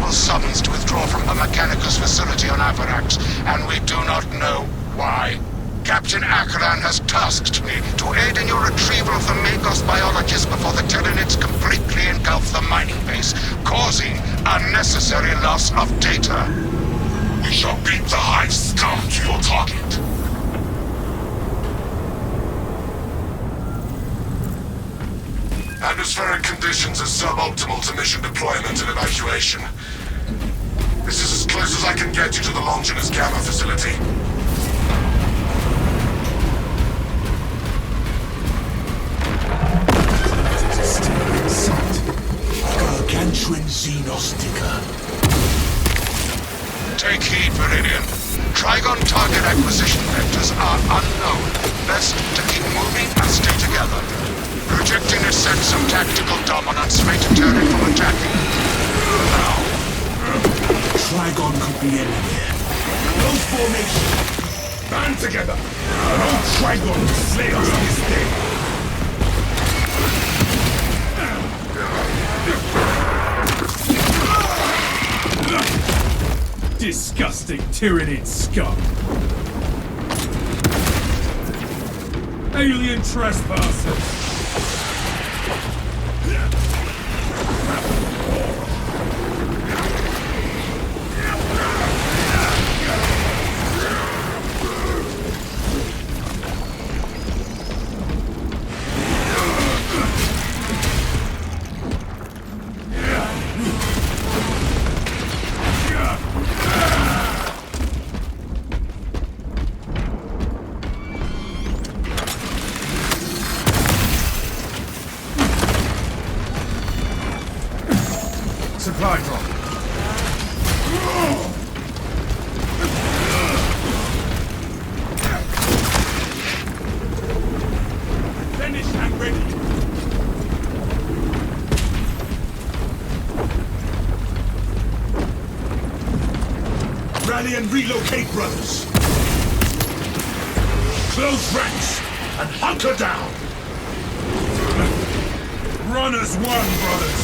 unusual summons to withdraw from a Mechanicus facility on Avarax, and we do not know why. Captain Akran has tasked me to aid in your retrieval of the Magos biologists before the Tyranids completely engulf the mining base, causing unnecessary loss of data. We shall beat the Hive scum to your target. Atmospheric conditions are suboptimal to mission deployment and evacuation. This is as close as I can get you to the Longinus Gamma facility. Gargantuan Xenostica. Take heed, Viridian. Trigon target acquisition vectors are unknown. Best to keep moving and stay together. Projecting a sense of tactical dominance may deter it from attacking. Now. Trigon could be anywhere. No formation. Band together. No Trigon will slay us this day. Disgusting Tyranid scum! Alien trespassers! Supply drop. Finished and ready. Rally and relocate, brothers. Close ranks and hunker down. Run as one, brothers.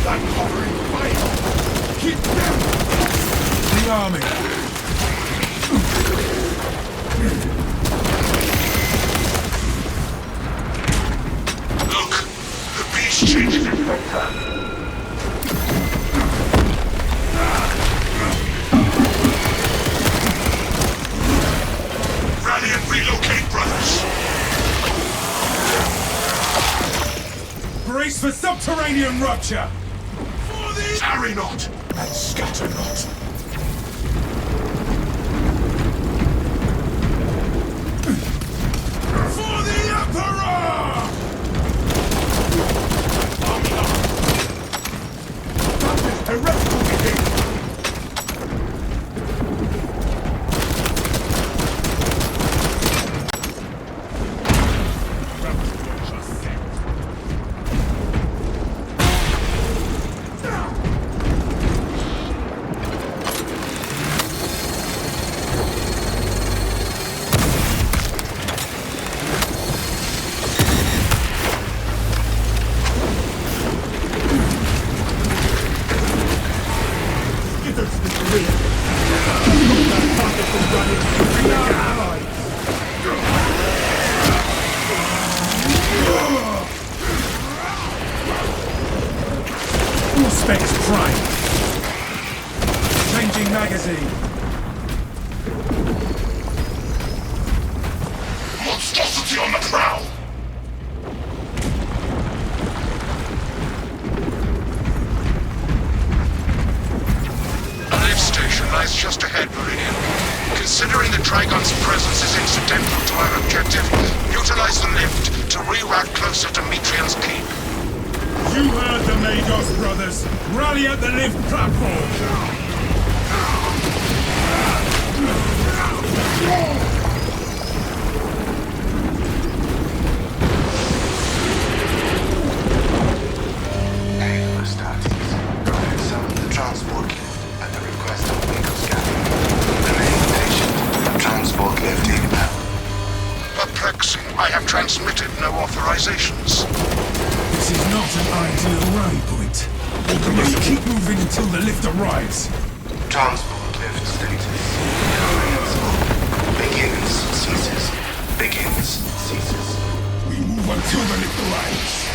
That hovering fire! Keep them! The army! Look! The beast changes its vector. Rally and relocate, brothers! Brace for subterranean rupture! For the Tyranid and Scatterknot. For the Emperor! That is heretical behavior! Specs prime. Changing magazine. Monstrosity on the prowl! A lift station lies just ahead, Viridian. Considering the Trigon's presence is incidental to our objective, utilize the lift to reroute closer to Metrian's Keep. You heard the Magos, brothers! Rally at the lift platform! transmitted no authorizations. This is not an ideal rally point. We must keep moving until the lift arrives. Transport lift status. Comprehensible. Begins, ceases. Begins, ceases. We move until the lift arrives.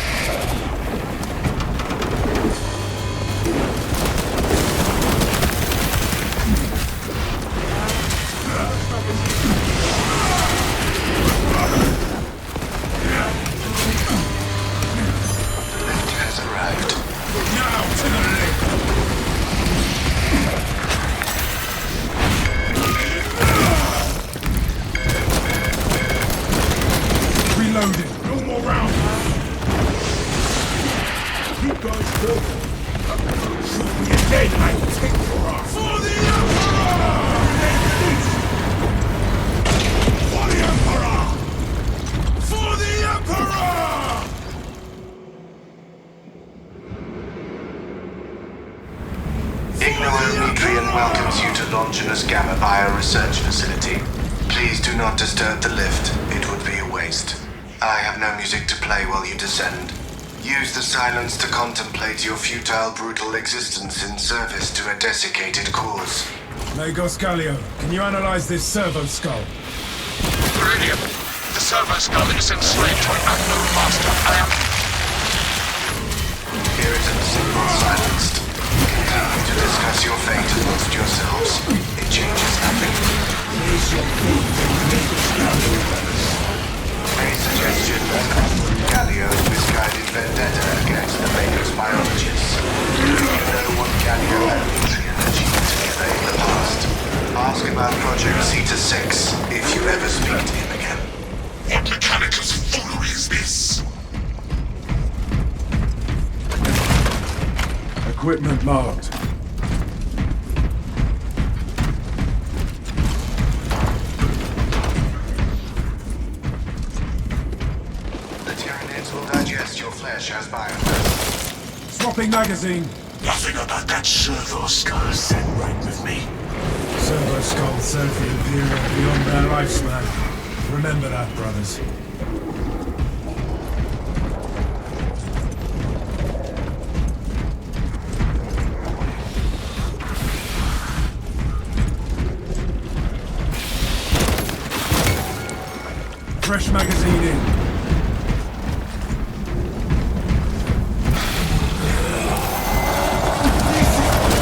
The lift has arrived. Now to the lift! Reloading! No more rounds! You guys go! Shoot me again, I take for us! For the Emperor! For the Emperor! For the Emperor! Ignoran Metrian welcomes you to Longinus Gamma Bioresearch Facility. Please do not disturb the lift. It would be a waste. I have no music to play while you descend. Use the silence to contemplate your futile, brutal existence in service to a desiccated cause. Magos Gallio, can you analyze this servo skull? Iridium, the servo skull is enslaved to an unknown master. I am... Irritant signal silenced. Continue to discuss your fate amongst yourselves. It changes nothing. A suggestion of Gallio's misguided vendetta against the Magos biologists. You know what Gallio and Metrian achieved together in the past. Ask about Project Zeta-6 if you ever speak to him again. What Mechanicus foolery is this? Equipment marked. The Tyranids will digest your flesh as biomass. Swapping magazine. Nothing about that servo skull set right with me. Servo skull serve the Imperial beyond their lifespan. Remember that, brothers. Fresh magazine in.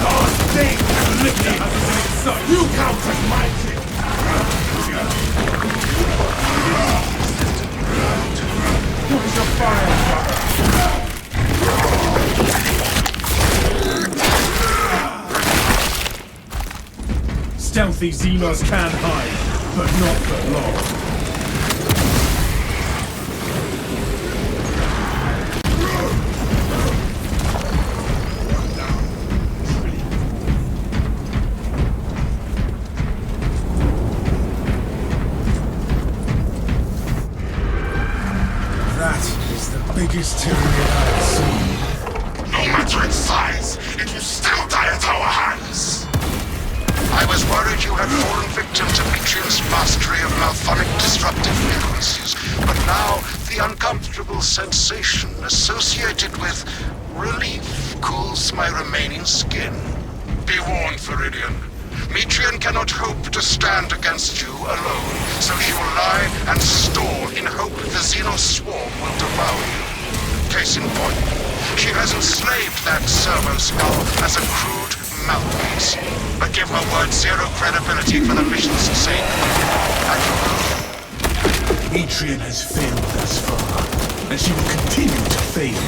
Last thing and Libya has been so you count as mighty! What is your fire? Stealthy Xenos can hide, but not for long. Biggest Tyranid I've seen. No matter its size, it will still die at our hands. I was worried you had fallen victim to Metrian's mastery of malphonic disruptive frequencies, but now the uncomfortable sensation associated with relief cools my remaining skin. Be warned, Viridian. Metrian cannot hope to stand against you alone, so she will lie and stall in hope the Xenos swarm will devour you. Case in point, she has enslaved that servo skull as a crude mouthpiece. But give her word zero credibility for the mission's sake. And you will. Metrian has failed thus far, and she will continue to fail.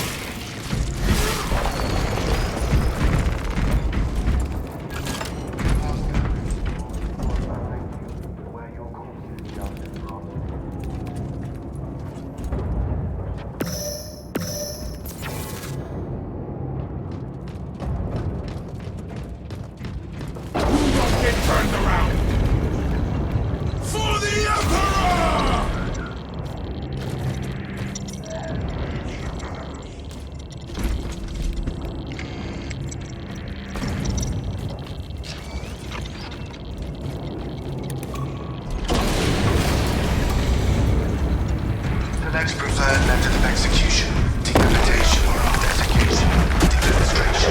Turned around! For the Emperor! execution, decapitation, desiccation, defenestration,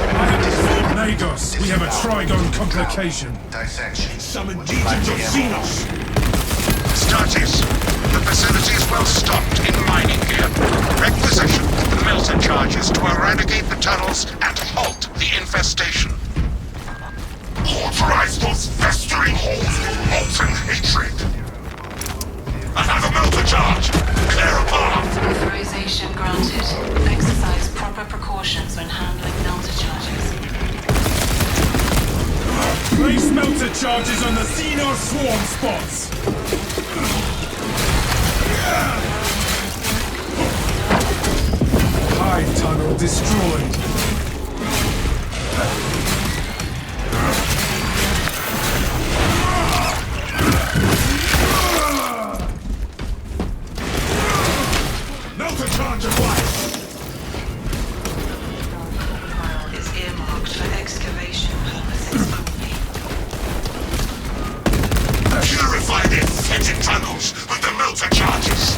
Magos, we have a Trigon complication. dissection. Summon legions of Xenos! Startes, the facility is well stocked in mining gear. Requisition the melter charges to eradicate the tunnels and halt the infestation. Authorize those festering holes with molten hatred. Another melter charge! Clear a path! Authorization granted. Exercise proper precautions when handling melter charges. Place melter charges on the Xenos swarm spots. Hive tunnel destroyed. Melter charge acquired! Is earmarked for excavation purposes only. Purify the fetid tunnels with the melter charges!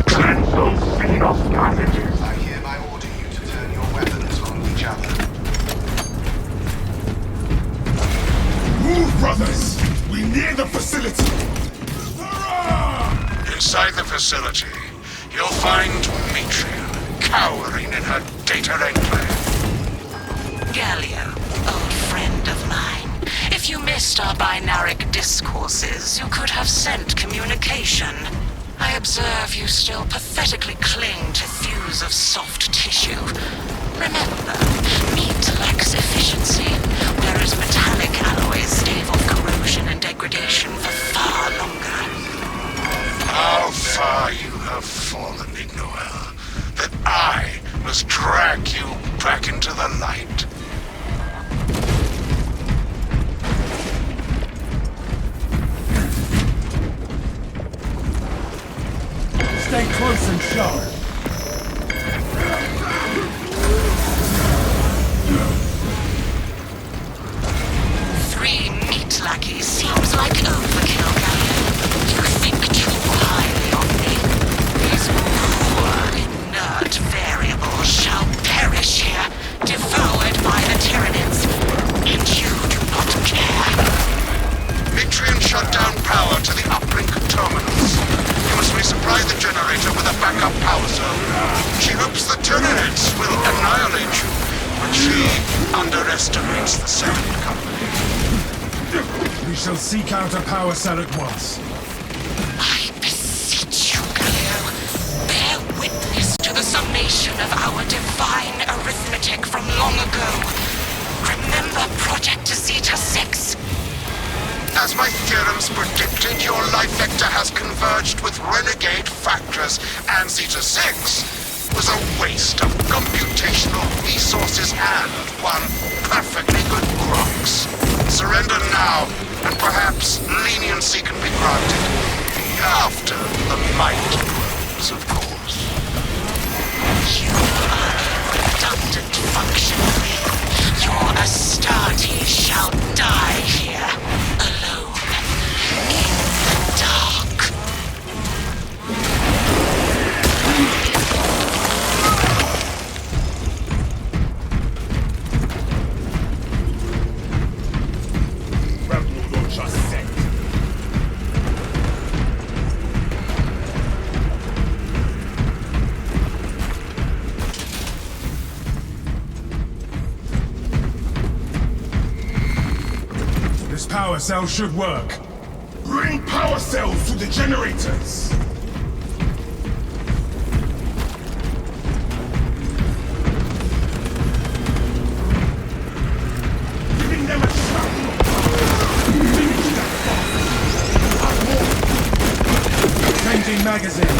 Cleanse those Xenos passages! I hereby order you to turn your weapons on each other. Move, brothers! We near the facility! Hurrah! Inside the facility, you'll find Metrian cowering in her data enclave. Galio, old friend of mine. If you missed our binaric discourses, you could have sent communication. I observe you still pathetically cling to thews of soft tissue. Remember, meat lacks efficiency, whereas metallic alloys stave off corrosion and degradation for far longer. How far you have fallen, Ignoel, that I must drag you back into the light. Stay close and sharp. Three meat lackeys seems like overkill, Galio. You think too highly of me. These poor, inert variables shall perish here, devoured by the Tyranids. And you do not care. Metrian shut down power to the uplink terminals. You must resupply the generator with a backup power zone. She hopes the Tyranids will annihilate you, but she underestimates the Serenity Company. We shall seek out a power cell at once. I beseech you, Galio. Bear witness to the summation of our divine arithmetic from long ago. Remember Project Zeta 6? As my theorems predicted, your life vector has converged with renegade factors, and Zeta 6 was a waste of computational resources and one perfectly good Grox. Surrender now, and perhaps leniency can be granted. After the might grows, of course. You are a redundant functionary. Your Astartes shall die here, alone, in the dark. Rebel launcher set. This power cell should work. Bring power cells to the generators! Giving them a shrapnel! Finish that fast! Changing magazine.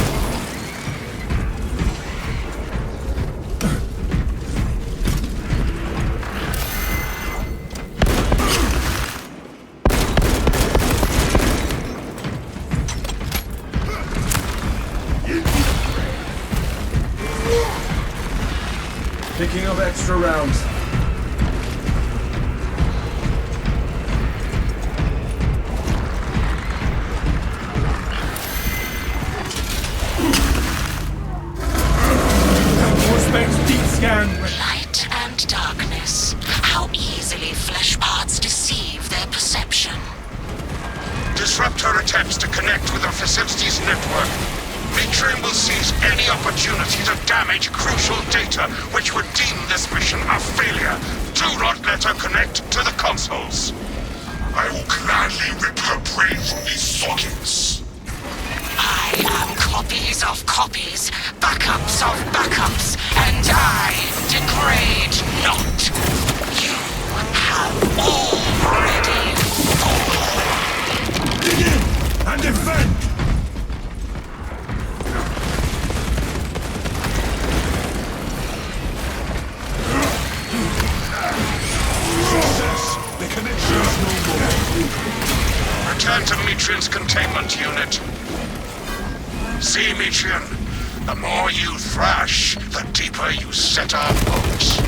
Picking up extra rounds. facility's network. Metrium will seize any opportunity to damage crucial data, which would deem this mission a failure. Do not let her connect to the consoles. I will gladly rip her brain from these sockets. I am copies of copies, backups of backups, and I degrade not. You have already fallen. Dig in and defend! The connection is no more. Return to Metrian's containment unit. See, Metrian, the more you thrash, the deeper you set our boats.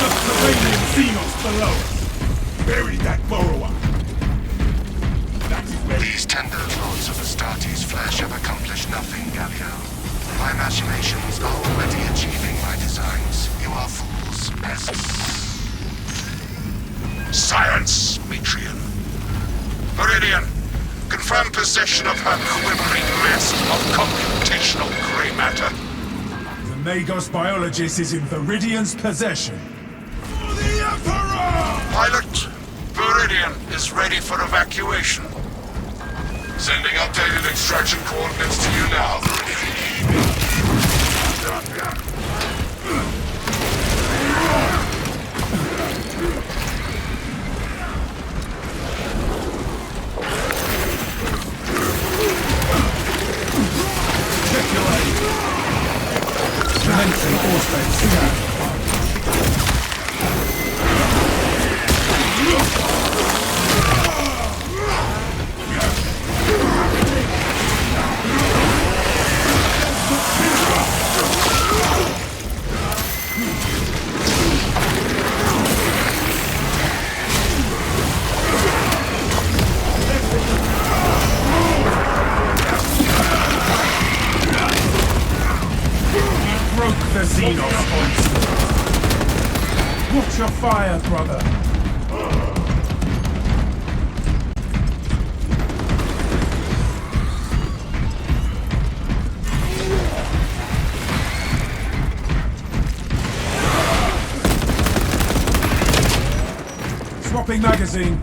Subterranean Xenos below us! Bury that borrower! That is ready. These tender lords of Astartes' flesh have accomplished nothing, Galio. My machinations are already achieving my designs. You are fools, peasants. Science, Metrian. Meridian, confirm possession of her quivering mass of computational gray matter. The Magos biologist is in Viridian's possession. For the Emperor! Pilot, Meridian is ready for evacuation. Sending updated extraction coordinates to you now, Check your aim. Commencing Orsted scan. Broke the Xenos monster. Watch your fire, brother. Swapping magazine.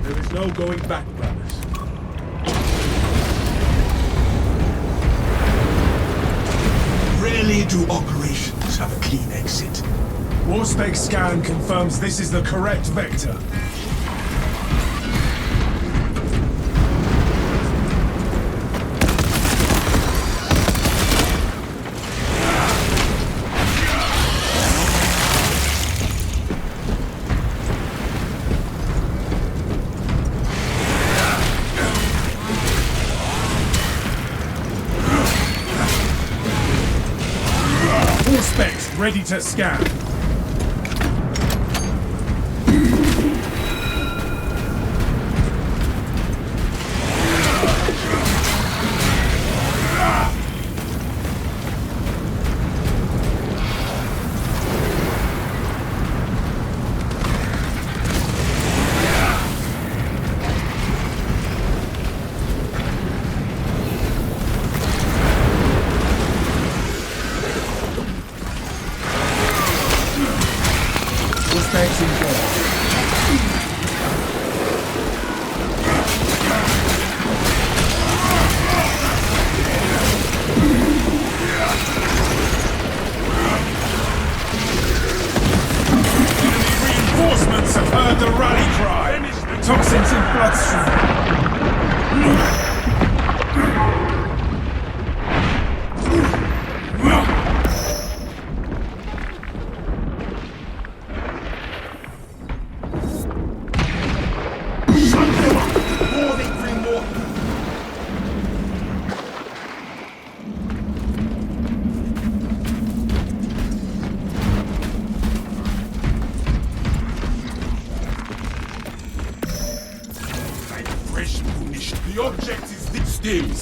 There is no going back, brothers. Rarely do operations have a clean exit. Warspec scan confirms this is the correct vector. Warspec ready to scan.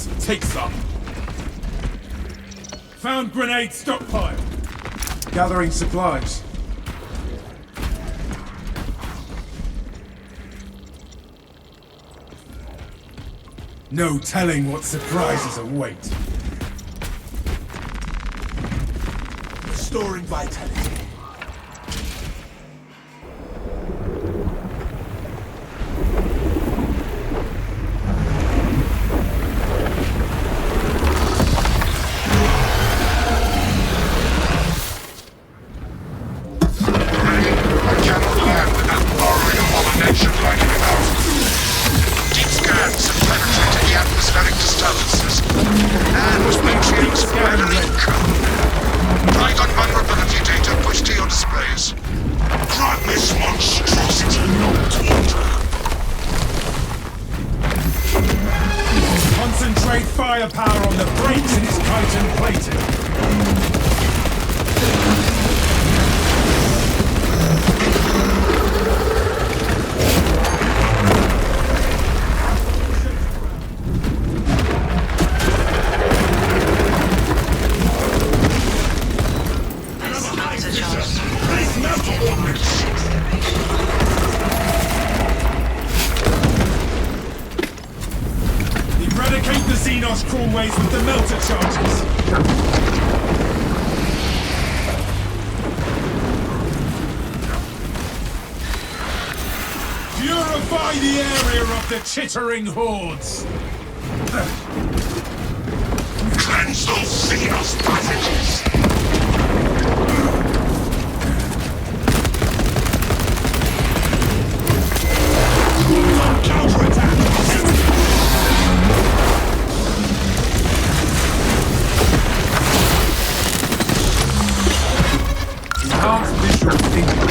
Yes, take some. Found grenade stockpile. Gathering supplies. No telling what surprises await. Restoring vitality. Concentrate firepower on the brakes in his chitin plating. Eradicate the Xenos crawlways with the melter charges. Purify the area of the chittering hordes. Cleanse those Xenos passages! Enhanced visual thinking.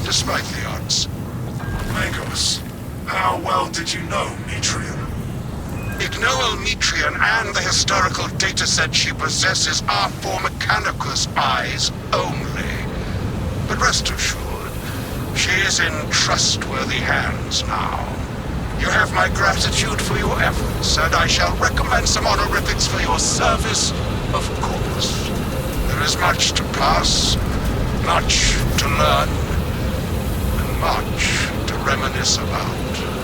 Despite the odds. Magos, how well did you know Metrian? Ignoel Metrian and the historical dataset she possesses are for Mechanicus eyes only. But rest assured, she is in trustworthy hands now. You have my gratitude for your efforts, and I shall recommend some honorifics for your service, of course. There is much to pass, much to learn, and much to reminisce about.